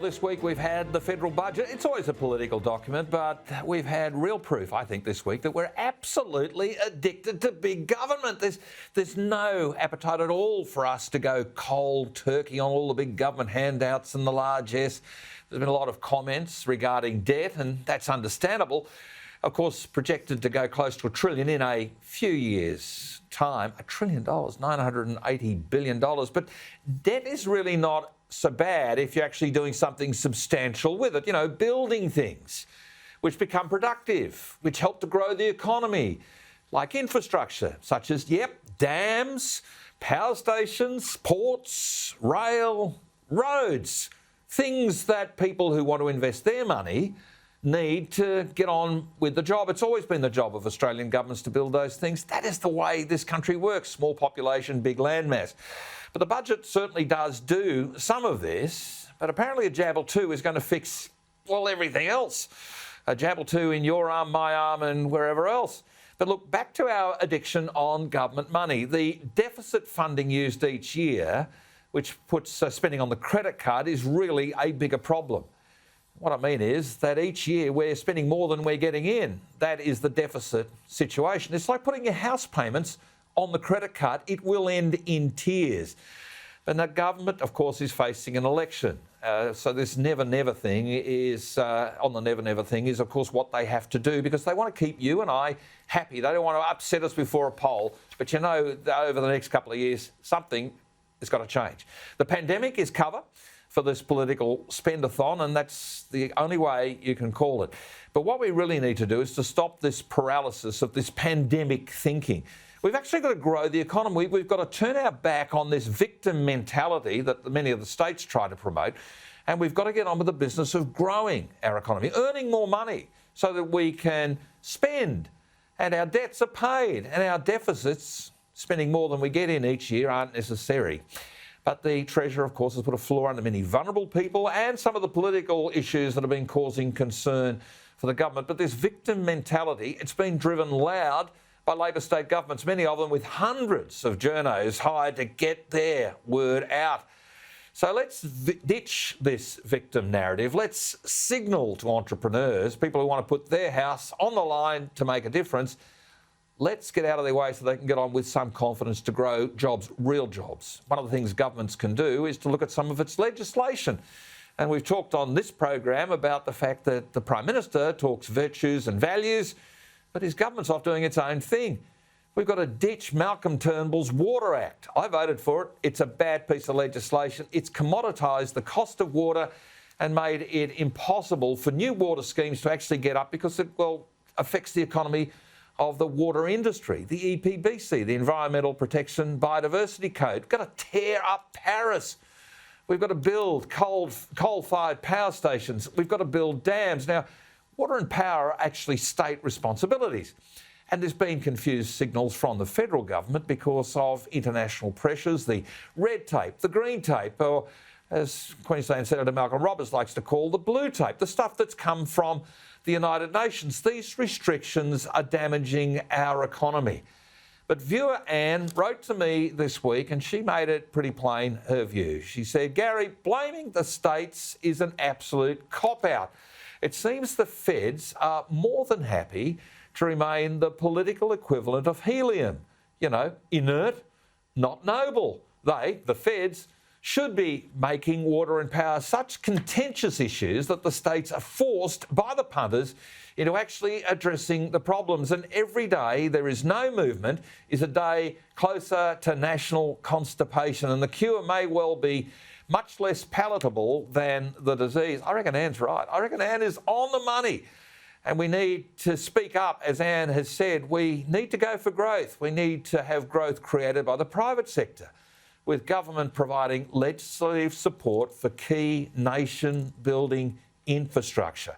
This week we've had the federal budget. It's always a political document, but we've had real proof, I think, this week that we're absolutely addicted to big government. There's no appetite at all for us to go cold turkey on all the big government handouts and the largesse. There's been a lot of comments regarding debt, and that's understandable. Of course, projected to go close to $1 trillion in a few years' time. $1 trillion, $980 billion. But debt is really not so bad if you're actually doing something substantial with it, building things which become productive, which help to grow the economy, like infrastructure, such as, dams, power stations, ports, rail, roads, things that people who want to invest their money need to get on with the job. It's always been the job of Australian governments to build those things. That is the way this country works. Small population, big landmass. But the budget certainly does do some of this, but apparently a jab or two is going to fix, everything else. A jab or two in your arm, my arm, and wherever else. But look, back to our addiction on government money. The deficit funding used each year, which puts spending on the credit card, is really a bigger problem. What I mean is that each year we're spending more than we're getting in. That is the deficit situation. It's like putting your house payments on the credit card. It will end in tears. And the government, of course, is facing an election. So this never thing is, on the never thing is, of course, what they have to do because they want to keep you and I happy. They don't want to upset us before a poll. But over the next couple of years, something has got to change. The pandemic is cover for this political spend-a-thon, and that's the only way you can call it. But what we really need to do is to stop this paralysis of this pandemic thinking. We've actually got to grow the economy. We've got to turn our back on this victim mentality that many of the states try to promote, and we've got to get on with the business of growing our economy, earning more money so that we can spend, and our debts are paid, and our deficits, spending more than we get in each year, aren't necessary. But the Treasurer, of course, has put a floor under many vulnerable people and some of the political issues that have been causing concern for the government. But this victim mentality, it's been driven loud by Labor state governments, many of them with hundreds of journos hired to get their word out. So let's ditch this victim narrative. Let's signal to entrepreneurs, people who want to put their house on the line to make a difference. Let's get out of their way so they can get on with some confidence to grow jobs, real jobs. One of the things governments can do is to look at some of its legislation. And we've talked on this program about the fact that the Prime Minister talks virtues and values, but his government's off doing its own thing. We've got to ditch Malcolm Turnbull's Water Act. I voted for it. It's a bad piece of legislation. It's commoditised the cost of water and made it impossible for new water schemes to actually get up because it, affects the economy of the water industry. The EPBC, the Environmental Protection Biodiversity Code. We've got to tear up Paris. We've got to build coal-fired power stations. We've got to build dams. Now, water and power are actually state responsibilities. And there's been confused signals from the federal government because of international pressures, the red tape, the green tape, or as Queensland Senator Malcolm Roberts likes to call the blue tape, the stuff that's come from the United Nations. These restrictions are damaging our economy. But viewer Anne wrote to me this week and she made it pretty plain, her view. She said, Gary, blaming the states is an absolute cop-out. It seems the feds are more than happy to remain the political equivalent of helium. Inert, not noble. They, the feds, should be making water and power such contentious issues that the states are forced by the punters into actually addressing the problems. And every day there is no movement is a day closer to national constipation. And the cure may well be much less palatable than the disease. I reckon Anne's right. I reckon Anne is on the money. And we need to speak up, as Anne has said. We need to go for growth. We need to have growth created by the private sector, with government providing legislative support for key nation-building infrastructure.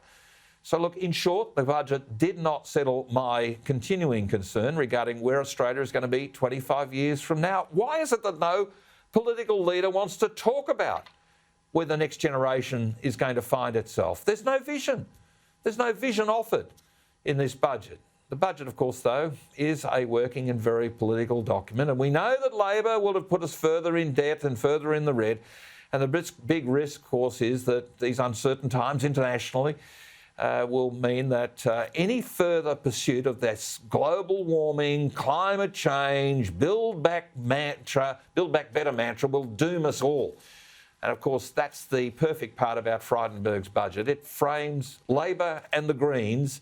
So look, in short, the budget did not settle my continuing concern regarding where Australia is going to be 25 years from now. Why is it that no political leader wants to talk about where the next generation is going to find itself? There's no vision. There's no vision offered in this budget. The budget, of course, though, is a working and very political document, and we know that Labor will have put us further in debt and further in the red, And the big risk, of course, is that these uncertain times internationally will mean that any further pursuit of this global warming, climate change, build back better mantra will doom us all. And of course, that's the perfect part about Frydenberg's budget. It frames Labor and the Greens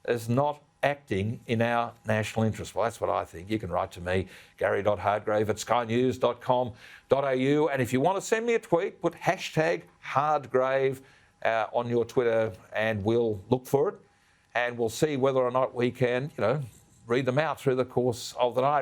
as not acting in our national interest. Well, that's what I think. You can write to me, gary.hardgrave@skynews.com.au. And if you want to send me a tweet, put #Hardgrave on your Twitter and we'll look for it. And we'll see whether or not we can, read them out through the course of the night.